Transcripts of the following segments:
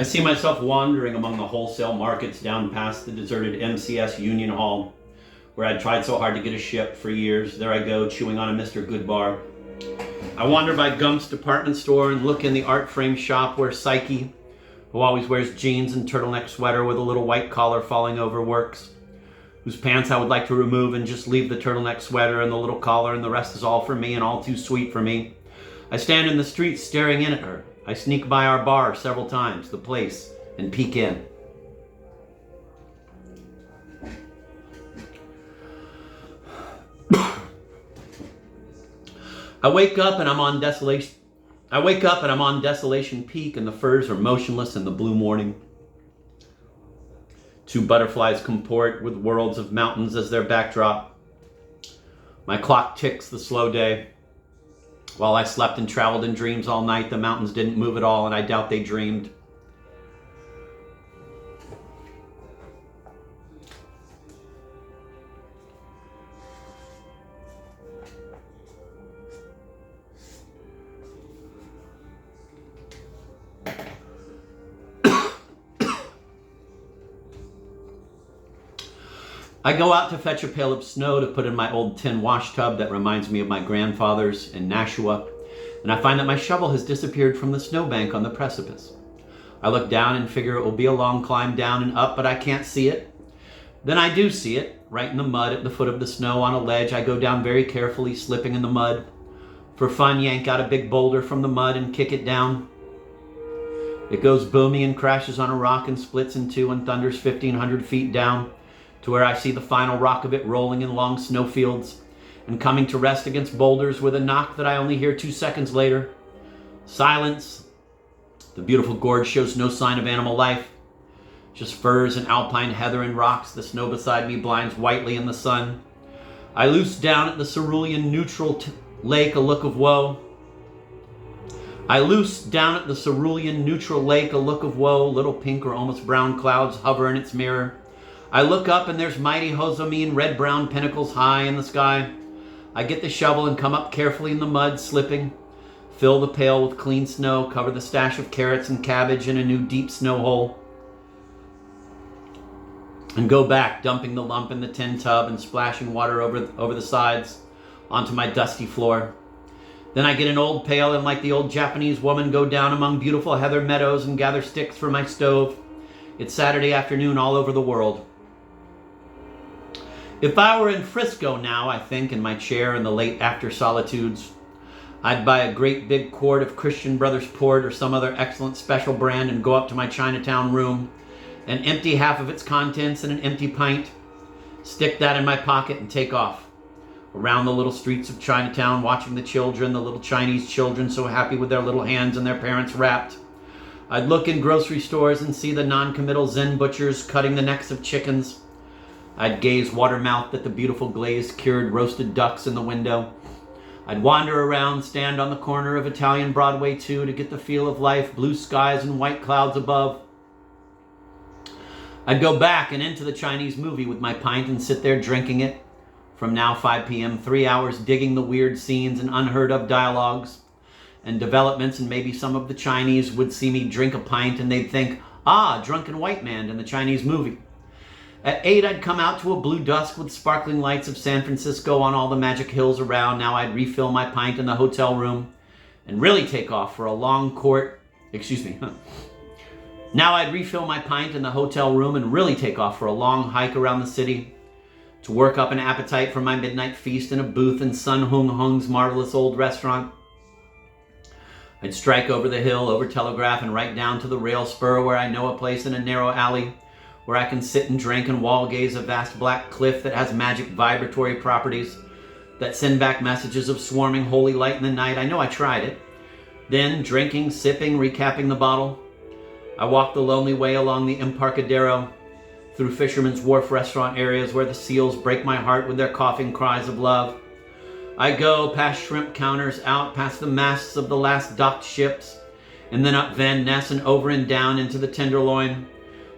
I see myself wandering among the wholesale markets down past the deserted MCS Union Hall, where I'd tried so hard to get a ship for years. There I go, chewing on a Mr. Goodbar. I wander by Gump's department store and look in the art frame shop where Psyche, who always wears jeans and turtleneck sweater with a little white collar falling over, works, whose pants I would like to remove and just leave the turtleneck sweater and the little collar, and the rest is all for me and all too sweet for me. I stand in the street staring in at her. I sneak by our bar several times, the place, and peek in. I wake up and I'm on Desolation Peak, and the firs are motionless in the blue morning. Two butterflies comport with worlds of mountains as their backdrop. My clock ticks the slow day. While I slept and traveled in dreams all night, the mountains didn't move at all, and I doubt they dreamed. I go out to fetch a pail of snow to put in my old tin wash tub that reminds me of my grandfather's in Nashua, and I find that my shovel has disappeared from the snowbank on the precipice. I look down and figure it will be a long climb down and up, but I can't see it. Then I do see it, right in the mud at the foot of the snow on a ledge. I go down very carefully, slipping in the mud. For fun, yank out a big boulder from the mud and kick it down. It goes booming and crashes on a rock and splits in two and thunders 1,500 feet down, to where I see the final rock of it rolling in long snowfields and coming to rest against boulders with a knock that I only hear 2 seconds later. Silence. The beautiful gorge shows no sign of animal life. Just firs and alpine heather and rocks. The snow beside me blinds whitely in the sun. I loose down at the cerulean neutral lake a look of woe. Little pink or almost brown clouds hover in its mirror. I look up and there's mighty Hozameen red-brown pinnacles high in the sky. I get the shovel and come up carefully in the mud, slipping. Fill the pail with clean snow, cover the stash of carrots and cabbage in a new deep snow hole, and go back, dumping the lump in the tin tub and splashing water over the sides onto my dusty floor. Then I get an old pail and, like the old Japanese woman, go down among beautiful heather meadows and gather sticks for my stove. It's Saturday afternoon all over the world. If I were in Frisco now, I think, in my chair in the late after solitudes, I'd buy a great big quart of Christian Brothers Port or some other excellent special brand and go up to my Chinatown room and empty half of its contents in an empty pint, stick that in my pocket and take off. Around the little streets of Chinatown, watching the children, the little Chinese children so happy with their little hands and their parents wrapped. I'd look in grocery stores and see the non-committal Zen butchers cutting the necks of chickens. I'd gaze water-mouthed at the beautiful glazed, cured, roasted ducks in the window. I'd wander around, stand on the corner of Italian Broadway too, to get the feel of life, blue skies and white clouds above. I'd go back and into the Chinese movie with my pint and sit there drinking it. From now 5 p.m., 3 hours digging the weird scenes and unheard of dialogues and developments, and maybe some of the Chinese would see me drink a pint and they'd think, drunken white man in the Chinese movie. At 8, I'd come out to a blue dusk with sparkling lights of San Francisco on all the magic hills around. Now I'd refill my pint in the hotel room and really take off for a long Now I'd refill my pint in the hotel room and really take off for a long hike around the city to work up an appetite for my midnight feast in a booth in Sun Hung Hung's marvelous old restaurant. I'd strike over the hill, over Telegraph, and right down to the rail spur where I know a place in a narrow alley where I can sit and drink and wall gaze a vast black cliff that has magic vibratory properties that send back messages of swarming holy light in the night. I know I tried it. Then, drinking, sipping, recapping the bottle, I walk the lonely way along the Embarcadero, through Fisherman's Wharf restaurant areas where the seals break my heart with their coughing cries of love. I go past shrimp counters, out past the masts of the last docked ships, and then up Van Ness and over and down into the Tenderloin,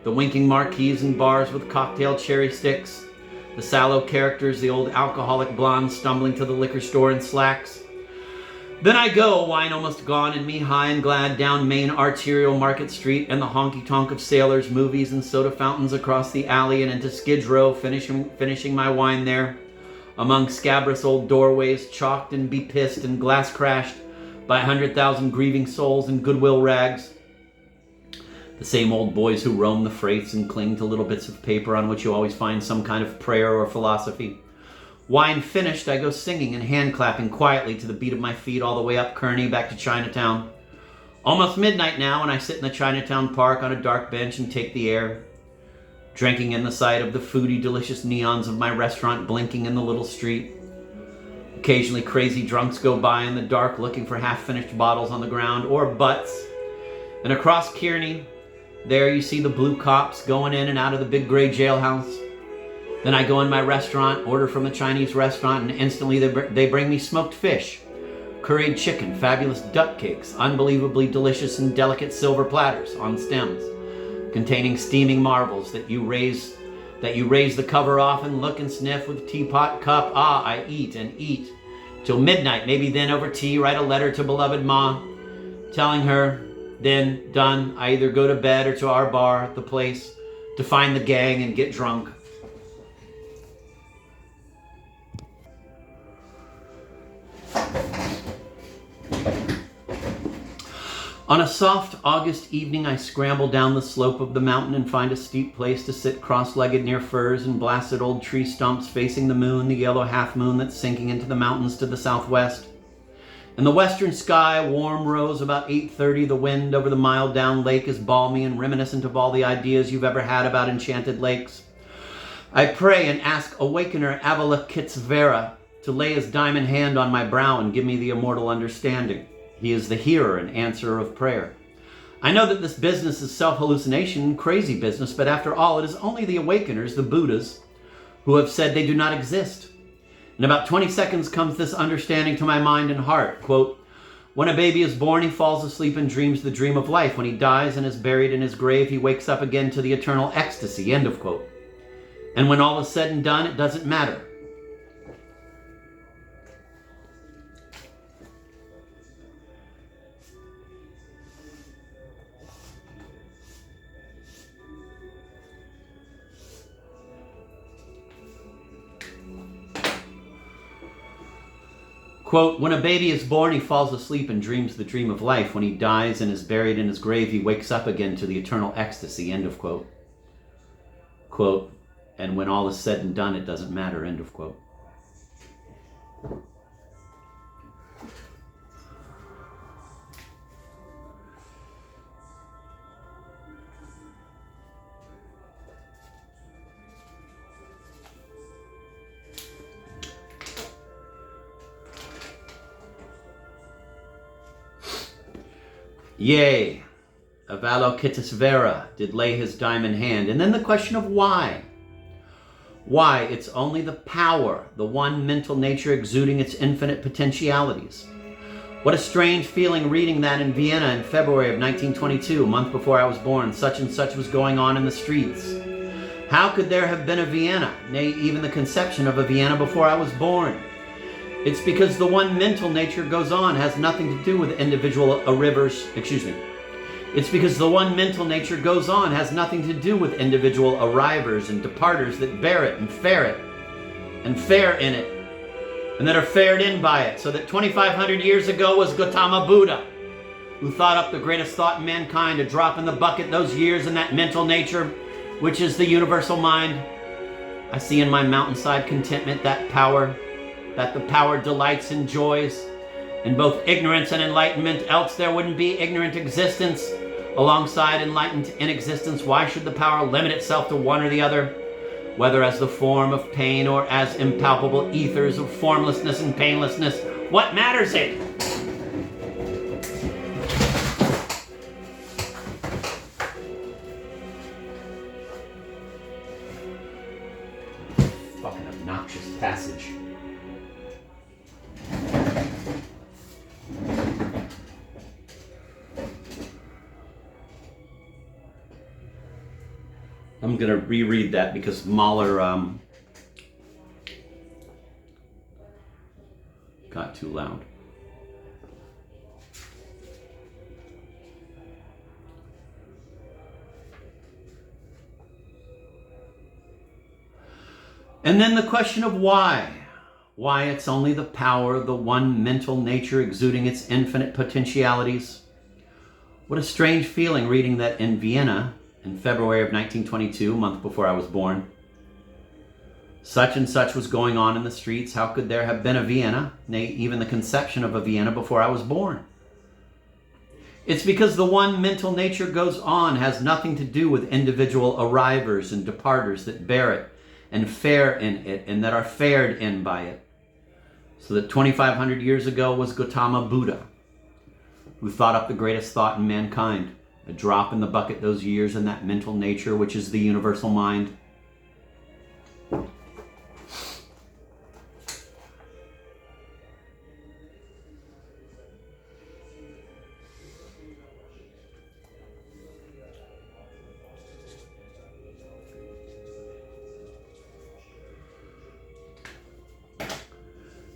the winking marquees and bars with cocktail cherry sticks, the sallow characters, the old alcoholic blondes stumbling to the liquor store in slacks, Then I go, wine almost gone and me high and glad, down main arterial Market Street and the honky-tonk of sailors, movies and soda fountains across the alley and into Skid Row, finishing my wine there, among scabrous old doorways, chalked and bepissed and glass crashed by 100,000 grieving souls in goodwill rags. The same old boys who roam the freights and cling to little bits of paper on which you always find some kind of prayer or philosophy. Wine finished, I go singing and hand-clapping quietly to the beat of my feet all the way up Kearny back to Chinatown. Almost midnight now, and I sit in the Chinatown Park on a dark bench and take the air, drinking in the sight of the foodie, delicious neons of my restaurant blinking in the little street. Occasionally crazy drunks go by in the dark looking for half-finished bottles on the ground or butts. And across Kearny, there you see the blue cops going in and out of the big gray jailhouse. Then I go in my restaurant, order from the Chinese restaurant, and instantly they bring me smoked fish, curried chicken, fabulous duck cakes, unbelievably delicious and delicate silver platters on stems, containing steaming marvels that you raise the cover off and look and sniff with teapot cup. Ah, I eat and eat till midnight, maybe then over tea write a letter to beloved Ma, telling her, then done, I either go to bed or to our bar, the place, to find the gang and get drunk. On a soft August evening, I scramble down the slope of the mountain and find a steep place to sit cross-legged near firs and blasted old tree stumps facing the moon, the yellow half-moon that's sinking into the mountains to the southwest. In the western sky, warm rose about 8:30, the wind over the mile-down lake is balmy and reminiscent of all the ideas you've ever had about enchanted lakes. I pray and ask Awakener Avalokitesvara to lay his diamond hand on my brow and give me the immortal understanding. He is the hearer and answerer of prayer. I know that this business is self-hallucination, crazy business, but after all, it is only the awakeners, the Buddhas, who have said they do not exist. In about 20 seconds comes this understanding to my mind and heart. Quote, when a baby is born, he falls asleep and dreams the dream of life. When he dies and is buried in his grave, he wakes up again to the eternal ecstasy. End of quote. And when all is said and done, it doesn't matter. Quote, when a baby is born, he falls asleep and dreams the dream of life. When he dies and is buried in his grave, he wakes up again to the eternal ecstasy. End of quote. Quote, and when all is said and done, it doesn't matter. End of quote. Yea, Avalokitesvara did lay his diamond hand. And then the question of why. Why? It's only the power, the one mental nature exuding its infinite potentialities. What a strange feeling reading that in Vienna in February of 1922, a month before I was born. Such and such was going on in the streets. How could there have been a Vienna, nay, even the conception of a Vienna before I was born? It's because the one mental nature goes on, has nothing to do with individual It's because the one mental nature goes on, has nothing to do with individual arrivers and departers that bear it and fare in it, and that are fared in by it. So that 2,500 years ago was Gautama Buddha, who thought up the greatest thought in mankind, a drop in the bucket those years in that mental nature, which is the universal mind. I see in my mountainside contentment that the power delights and joys in both ignorance and enlightenment, else there wouldn't be ignorant existence alongside enlightened inexistence. Why should the power limit itself to one or the other, whether as the form of pain or as impalpable ethers of formlessness and painlessness? What matters it? Fucking obnoxious passage. I'm going to reread that because Mahler got too loud. And then the question of why. Why it's only the power of the one mental nature exuding its infinite potentialities. What a strange feeling reading that in Vienna in February of 1922, a month before I was born, such and such was going on in the streets. How could there have been a Vienna, nay, even the conception of a Vienna before I was born? It's because the one mental nature goes on, has nothing to do with individual arrivers and departers that bear it and fare in it and that are fared in by it. So that 2,500 years ago was Gautama Buddha, who thought up the greatest thought in mankind, a drop in the bucket those years in that mental nature, which is the universal mind.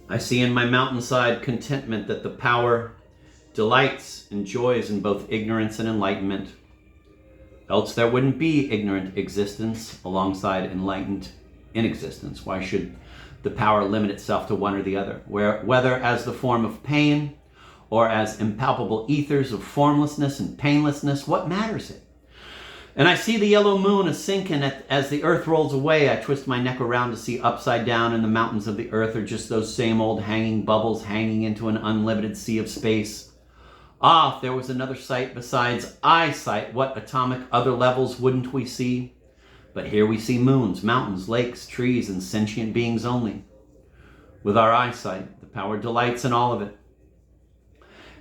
I see in my mountainside contentment that the power delights and joys in both ignorance and enlightenment. Else there wouldn't be ignorant existence alongside enlightened inexistence. Why should the power limit itself to one or the other? Whether as the form of pain or as impalpable ethers of formlessness and painlessness, what matters it? And I see the yellow moon a-sinking as the earth rolls away. I twist my neck around to see upside down, and the mountains of the earth are just those same old hanging bubbles hanging into an unlimited sea of space. Ah, if there was another sight besides eyesight, what atomic other levels wouldn't we see? But here we see moons, mountains, lakes, trees, and sentient beings only. With our eyesight, the power delights in all of it.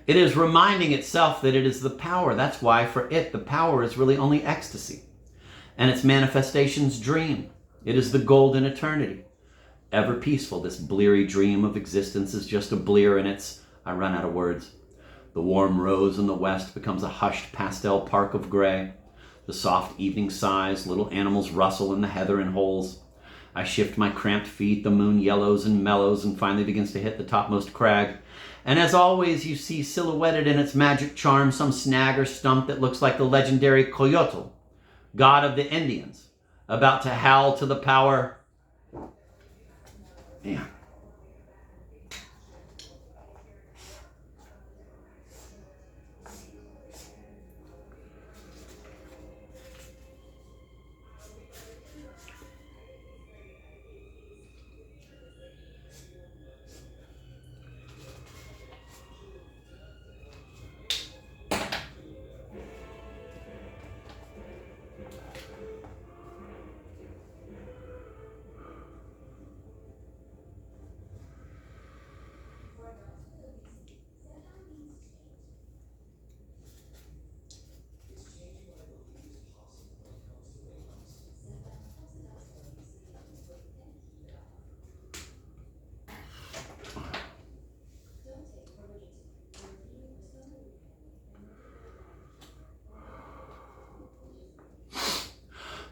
It is reminding itself that it is the power. That's why for it, the power is really only ecstasy. And its manifestation's dream. It is the golden eternity. Ever peaceful, this bleary dream of existence is just a blear in its, I run out of words. The warm rose in the west becomes a hushed pastel park of gray. The soft evening sighs, little animals rustle in the heather and holes. I shift my cramped feet, the moon yellows and mellows and finally begins to hit the topmost crag. And as always, you see silhouetted in its magic charm some snag or stump that looks like the legendary Coyotl, god of the Indians, about to howl to the power. Man.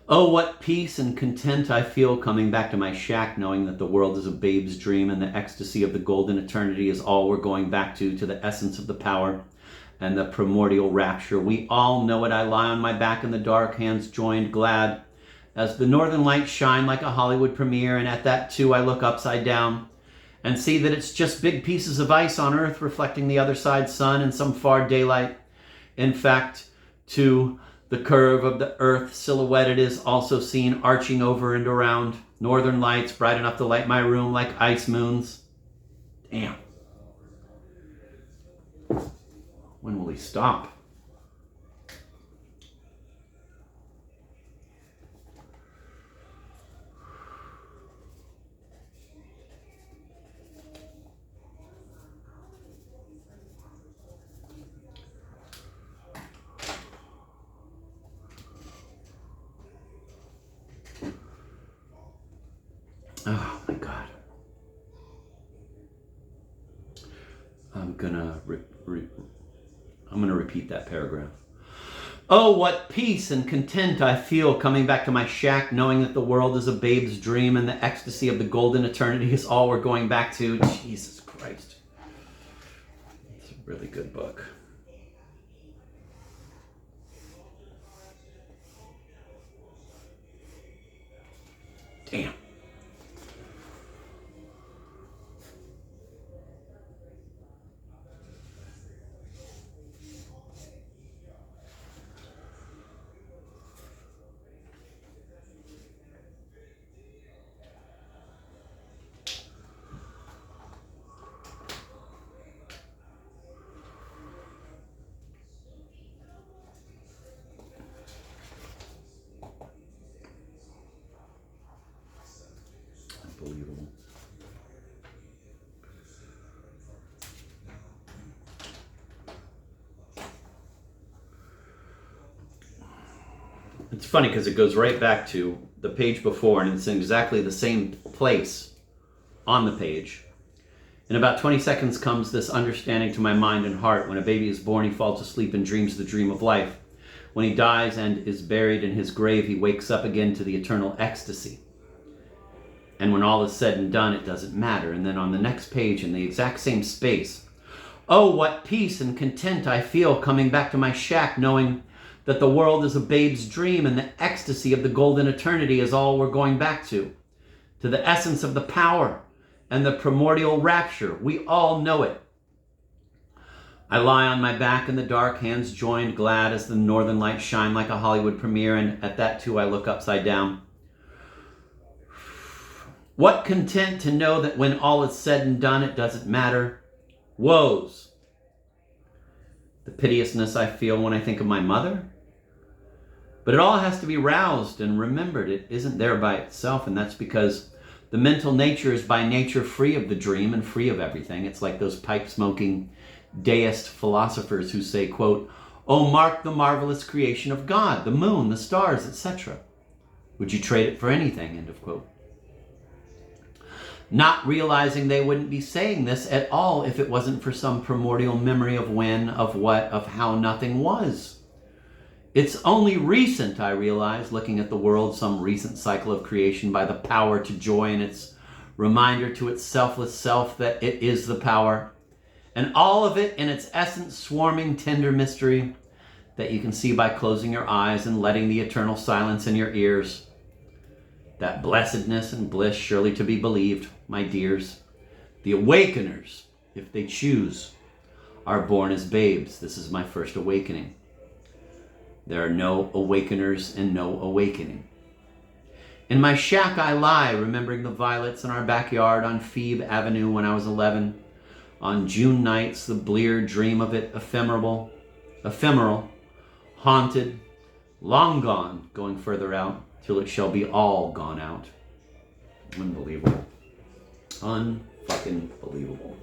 Oh, what peace and content I feel coming back to my shack, knowing that the world is a babe's dream and the ecstasy of the golden eternity is all we're going back to the essence of the power and the primordial rapture. We all know it. I lie on my back in the dark, hands joined, glad, as the northern lights shine like a Hollywood premiere, and at that too I look upside down and see that it's just big pieces of ice on Earth reflecting the other side's sun in some far daylight. In fact, to the curve of the earth silhouetted is also seen arching over and around. Northern lights bright enough to light my room like ice moons. Damn. When will he stop? Oh my God. I'm gonna repeat that paragraph. Oh, what peace and content I feel coming back to my shack, knowing that the world is a babe's dream and the ecstasy of the golden eternity is all we're going back to. Jesus Christ. It's a really good book. Damn. It's funny because it goes right back to the page before, and it's in exactly the same place on the page. In about 20 seconds comes this understanding to my mind and heart. When a baby is born, he falls asleep and dreams the dream of life. When he dies and is buried in his grave, he wakes up again to the eternal ecstasy. And when all is said and done, it doesn't matter. And then on the next page, in the exact same space, oh, what peace and content I feel coming back to my shack, knowing that the world is a babe's dream and the ecstasy of the golden eternity is all we're going back to the essence of the power and the primordial rapture. We all know it. I lie on my back in the dark, hands joined, glad as the northern lights shine like a Hollywood premiere, and at that too I look upside down. What content to know that when all is said and done, it doesn't matter. Woes. The piteousness I feel when I think of my mother. But it all has to be roused and remembered. It isn't there by itself, and that's because the mental nature is by nature free of the dream and free of everything. It's like those pipe-smoking deist philosophers who say, quote, oh, mark the marvelous creation of God, the moon, the stars, etc. Would you trade it for anything, end of quote. Not realizing they wouldn't be saying this at all if it wasn't for some primordial memory of when, of what, of how nothing was. It's only recent, I realize, looking at the world, some recent cycle of creation by the power to joy in its reminder to its selfless self that it is the power, and all of it in its essence, swarming tender mystery that you can see by closing your eyes and letting the eternal silence in your ears. That blessedness and bliss surely to be believed, my dears. The awakeners, if they choose, are born as babes. This is my first awakening. There are no awakeners and no awakening. In my shack I lie, remembering the violets in our backyard on Phoebe Avenue when I was 11. On June nights, the blear dream of it ephemeral, haunted, long gone, going further out, till it shall be all gone out. Unbelievable. Unfucking believable.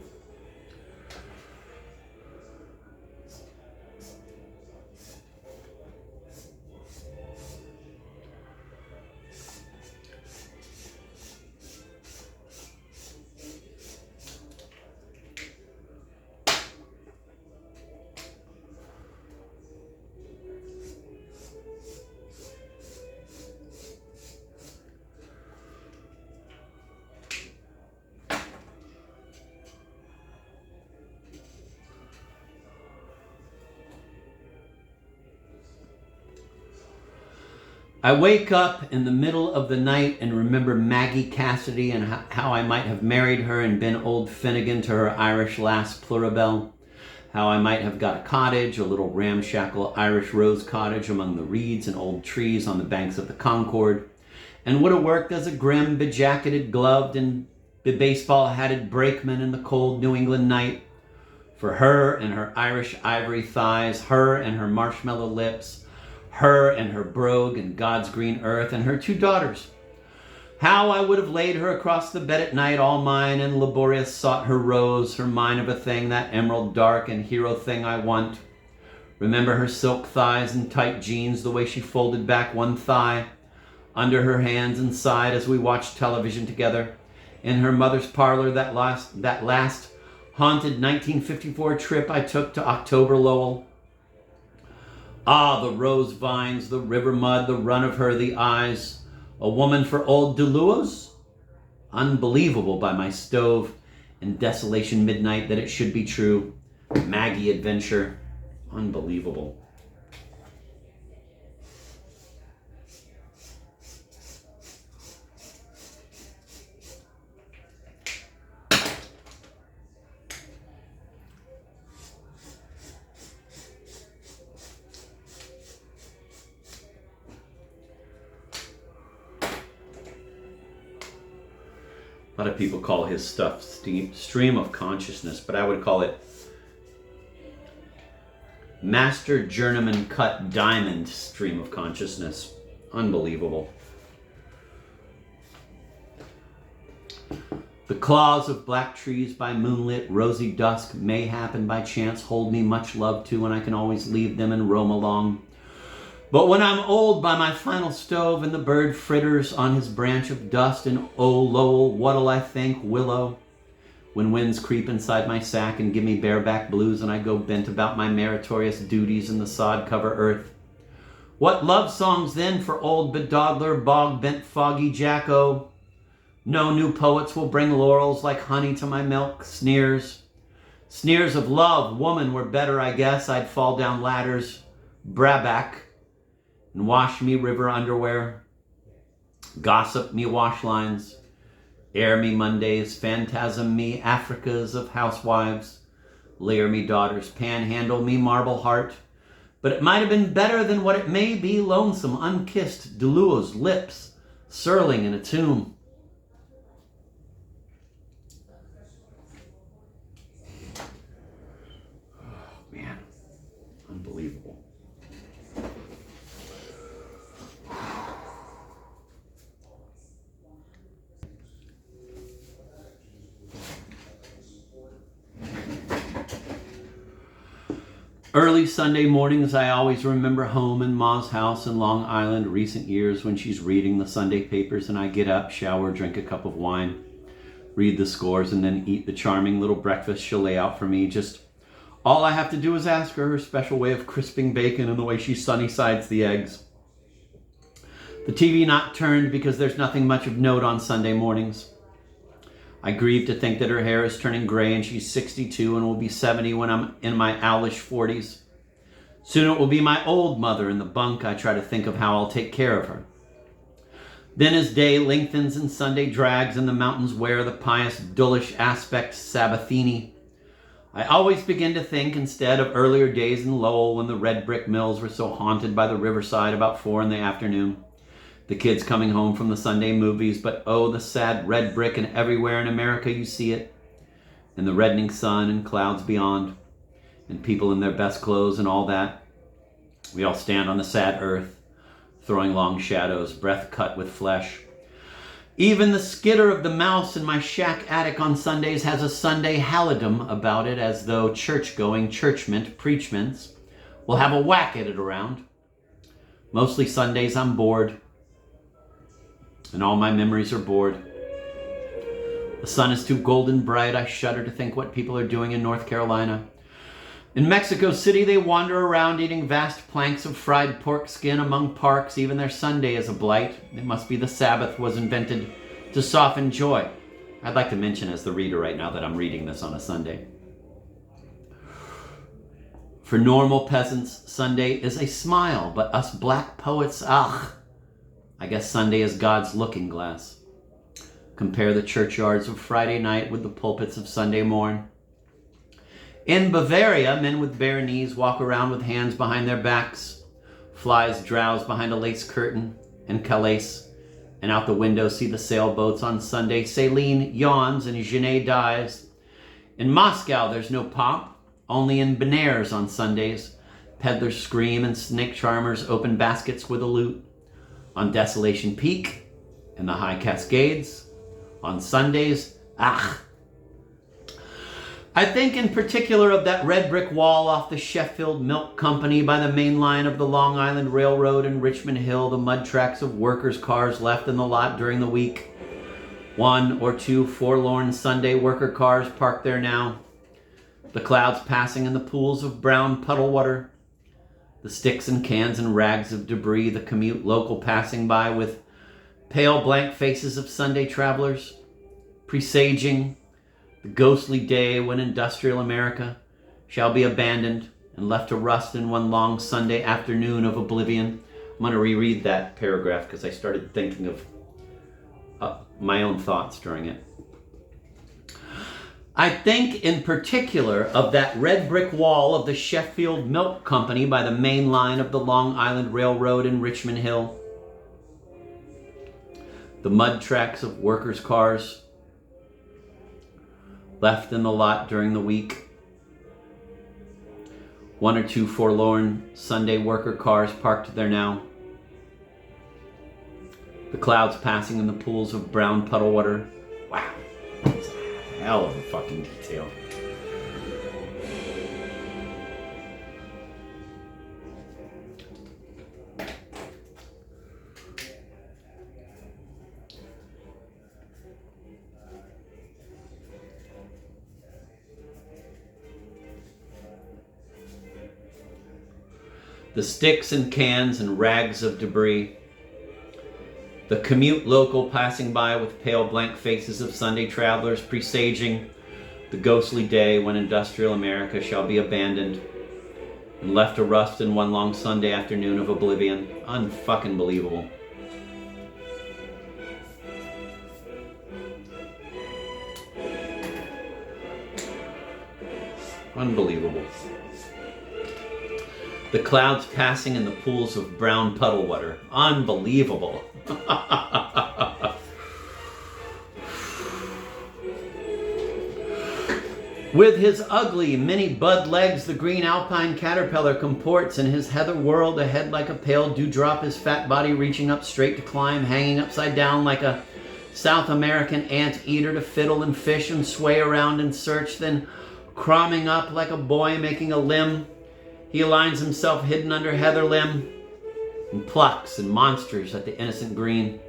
I wake up in the middle of the night and remember Maggie Cassidy and how I might have married her and been old Finnegan to her Irish lass Plurabelle. How I might have got a cottage, a little ramshackle Irish rose cottage among the reeds and old trees on the banks of the Concord, and would have worked as a grim, bejacketed, gloved, and baseball-hatted brakeman in the cold New England night. For her and her Irish ivory thighs, her and her marshmallow lips, her and her brogue and God's green earth, and her 2 daughters. How I would have laid her across the bed at night, all mine, and laborious sought her rose, her mine of a thing, that emerald dark and hero thing I want. Remember her silk thighs and tight jeans, the way she folded back one thigh under her hands and sighed as we watched television together. In her mother's parlor, that last haunted 1954 trip I took to October Lowell. Ah, the rose vines, the river mud, the run of her, the eyes. A woman for old Duluos? Unbelievable by my stove in Desolation Midnight that it should be true. Maggie adventure. Unbelievable. A lot of people call his stuff stream of consciousness, but I would call it master journeyman cut diamond stream of consciousness. Unbelievable. The claws of black trees by moonlit rosy dusk may happen by chance hold me much love to, and I can always leave them and roam along But when I'm old by my final stove and the bird fritters on his branch of dust, and oh Lowell, what'll I think, willow? When winds creep inside my sack and give me bareback blues and I go bent about my meritorious duties in the sod-cover earth. What love songs then for old bedogler, bog-bent, foggy Jacko? No new poets will bring laurels like honey to my milk, sneers. Sneers of love, woman were better, I guess. I'd fall down ladders, Braback, and wash me river underwear, gossip me wash lines, air me Mondays, phantasm me Africas of housewives, leer me daughters, panhandle me marble heart. But it might have been better than what it may be, lonesome, unkissed, Delua's lips, surling in a tomb. Oh, man, unbelievable. Early Sunday mornings, I always remember home in Ma's house in Long Island, recent years when she's reading the Sunday papers and I get up, shower, drink a cup of wine, read the scores, and then eat the charming little breakfast she'll lay out for me. Just all I have to do is ask her special way of crisping bacon and the way she sunny sides the eggs. The TV not turned because there's nothing much of note on Sunday mornings. I grieve to think that her hair is turning gray and she's 62 and will be 70 when I'm in my owlish 40s. Soon it will be my old mother in the bunk. I try to think of how I'll take care of her. Then as day lengthens and Sunday drags and the mountains wear the pious, dullish aspect Sabbathini, I always begin to think, instead of earlier days in Lowell when the red brick mills were so haunted by the riverside about 4 in the afternoon, the kids coming home from the Sunday movies, but oh, the sad red brick, and everywhere in America you see it, and the reddening sun and clouds beyond, and people in their best clothes and all that. We all stand on the sad earth, throwing long shadows, breath cut with flesh. Even the skitter of the mouse in my shack attic on Sundays has a Sunday halidom about it, as though church-going preachments will have a whack at it around. Mostly Sundays I'm bored, and all my memories are bored. The sun is too golden bright. I shudder to think what people are doing in North Carolina. In Mexico City, they wander around eating vast planks of fried pork skin among parks. Even their Sunday is a blight. It must be the Sabbath was invented to soften joy. I'd like to mention as the reader right now that I'm reading this on a Sunday. For normal peasants, Sunday is a smile, but us black poets, I guess Sunday is God's looking glass. Compare the churchyards of Friday night with the pulpits of Sunday morn. In Bavaria, men with bare knees walk around with hands behind their backs. Flies drowse behind a lace curtain and Calais, and out the window see the sailboats on Sunday. Céline yawns and Genet dies. In Moscow, there's no pomp, only in Benares on Sundays. Peddlers scream and snake charmers open baskets with a lute. On Desolation Peak and the High Cascades, on Sundays, I think in particular of that red brick wall off the Sheffield Milk Company by the main line of the Long Island Railroad in Richmond Hill, the mud tracks of workers' cars left in the lot during the week. 1 or 2 forlorn Sunday worker cars parked there now. The clouds passing in the pools of brown puddle water. The sticks and cans and rags of debris, the commute local passing by with pale blank faces of Sunday travelers, presaging the ghostly day when industrial America shall be abandoned and left to rust in one long Sunday afternoon of oblivion. I'm going to reread that paragraph because I started thinking of my own thoughts during it. I think in particular of that red brick wall of the Sheffield Milk Company by the main line of the Long Island Railroad in Richmond Hill. The mud tracks of workers' cars left in the lot during the week. 1 or 2 forlorn Sunday worker cars parked there now. The clouds passing in the pools of brown puddle water. Wow. Hell of a fucking detail. the sticks and cans and rags of debris, the commute local passing by with pale blank faces of Sunday travelers presaging the ghostly day when industrial America shall be abandoned and left to rust in one long Sunday afternoon of oblivion. Unfucking believable. Unbelievable. The clouds passing in the pools of brown puddle water. Unbelievable. With his ugly mini bud legs, the green alpine caterpillar comports in his heather world ahead like a pale dewdrop, his fat body reaching up straight to climb, hanging upside down like a South American ant-eater to fiddle and fish and sway around and search, then crumbing up like a boy making a limb. He aligns himself hidden under heather limb and plucks and monsters at the innocent green.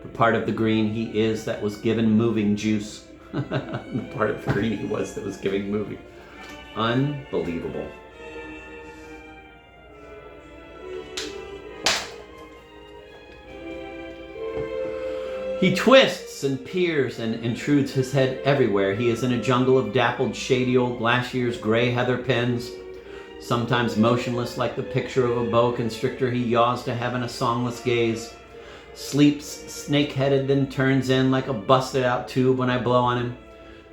The part of the green he is that was given moving juice. The part of the green he was that was giving moving. Unbelievable. He twists and peers and intrudes his head everywhere. He is in a jungle of dappled, shady old glass year's gray heather pens. Sometimes motionless like the picture of a boa constrictor, he yaws to heaven a songless gaze. Sleeps snake-headed, then turns in like a busted-out tube when I blow on him.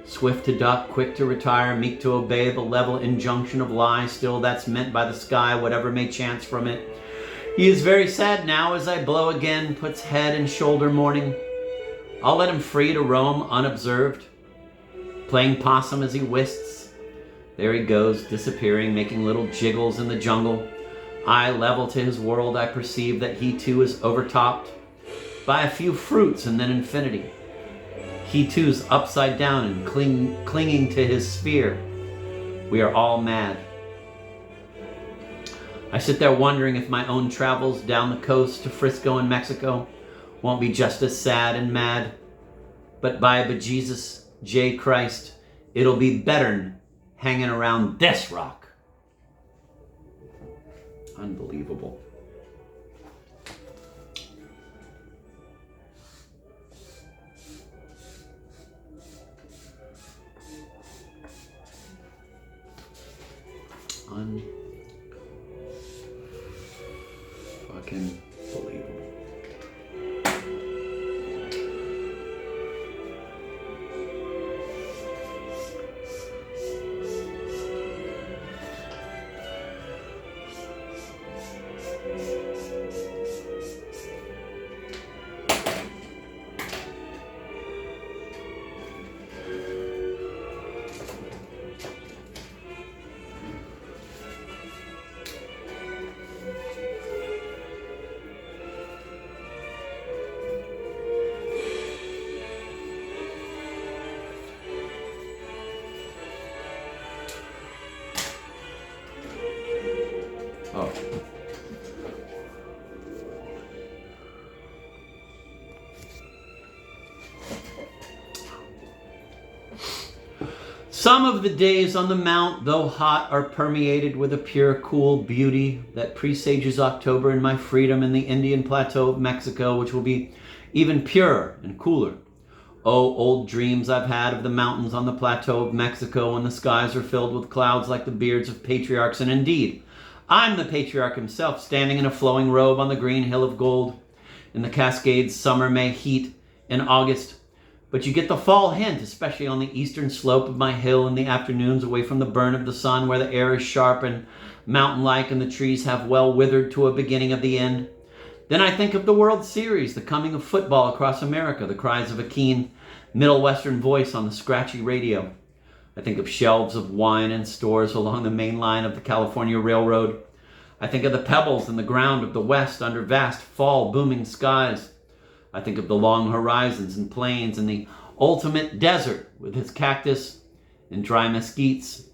Swift to duck, quick to retire, meek to obey the level injunction of lie. Still, that's meant by the sky, whatever may chance from it. He is very sad now as I blow again, puts head and shoulder mourning. I'll let him free to roam unobserved, playing possum as he whisks. There he goes, disappearing, making little jiggles in the jungle. Eye level to his world, I perceive that he too is overtopped by a few fruits and then infinity. He too's upside down and clinging to his sphere. We are all mad. I sit there wondering if my own travels down the coast to Frisco in Mexico won't be just as sad and mad. But by bejesus J. Christ, it'll be better'n hanging around this rock. Unbelievable. Unfucking believable. Oh. Some of the days on the mount, though hot, are permeated with a pure, cool beauty that presages October and my freedom in the Indian plateau of Mexico, which will be even purer and cooler. Oh, old dreams I've had of the mountains on the plateau of Mexico when the skies are filled with clouds like the beards of patriarchs, and indeed, I'm the patriarch himself, standing in a flowing robe on the green hill of gold. In the Cascades, summer may heat in August, but you get the fall hint, especially on the eastern slope of my hill in the afternoons away from the burn of the sun, where the air is sharp and mountain-like and the trees have well withered to a beginning of the end. Then I think of the World Series, the coming of football across America, the cries of a keen Middle Western voice on the scratchy radio. I think of shelves of wine and stores along the main line of the California Railroad. I think of the pebbles in the ground of the West under vast fall booming skies. I think of the long horizons and plains and the ultimate desert with its cactus and dry mesquites,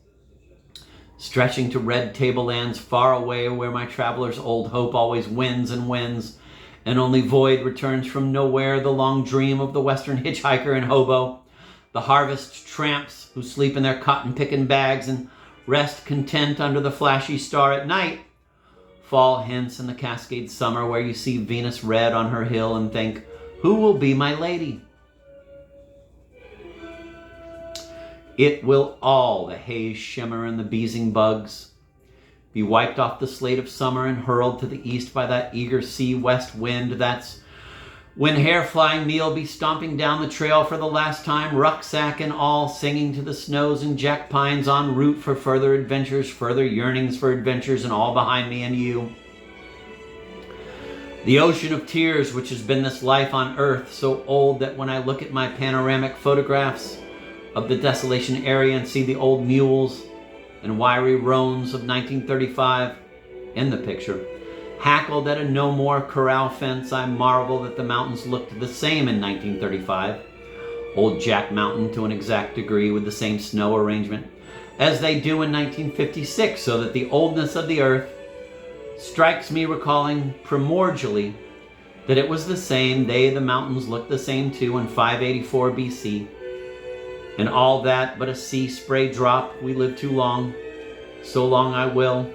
stretching to red tablelands far away where my traveler's old hope always wins and wins, and only void returns from nowhere, the long dream of the Western hitchhiker and hobo, the harvest tramps who sleep in their cotton-picking bags and rest content under the flashy star at night, fall hints in the Cascade summer where you see Venus red on her hill and think, who will be my lady? It will all, the haze shimmer and the beesing bugs, be wiped off the slate of summer and hurled to the east by that eager sea west wind. That's when hair-flying me'll be stomping down the trail for the last time, rucksack and all, singing to the snows and jack pines en route for further adventures, further yearnings for adventures, and all behind me and you. The ocean of tears which has been this life on earth, so old that when I look at my panoramic photographs of the Desolation area and see the old mules and wiry roans of 1935 in the picture, hackled at a no more corral fence, I marvel that the mountains looked the same in 1935, old Jack Mountain to an exact degree with the same snow arrangement, as they do in 1956, so that the oldness of the earth strikes me recalling primordially that it was the same, the mountains looked the same too in 584 BC, and all that but a sea spray drop. We live too long, so long I will.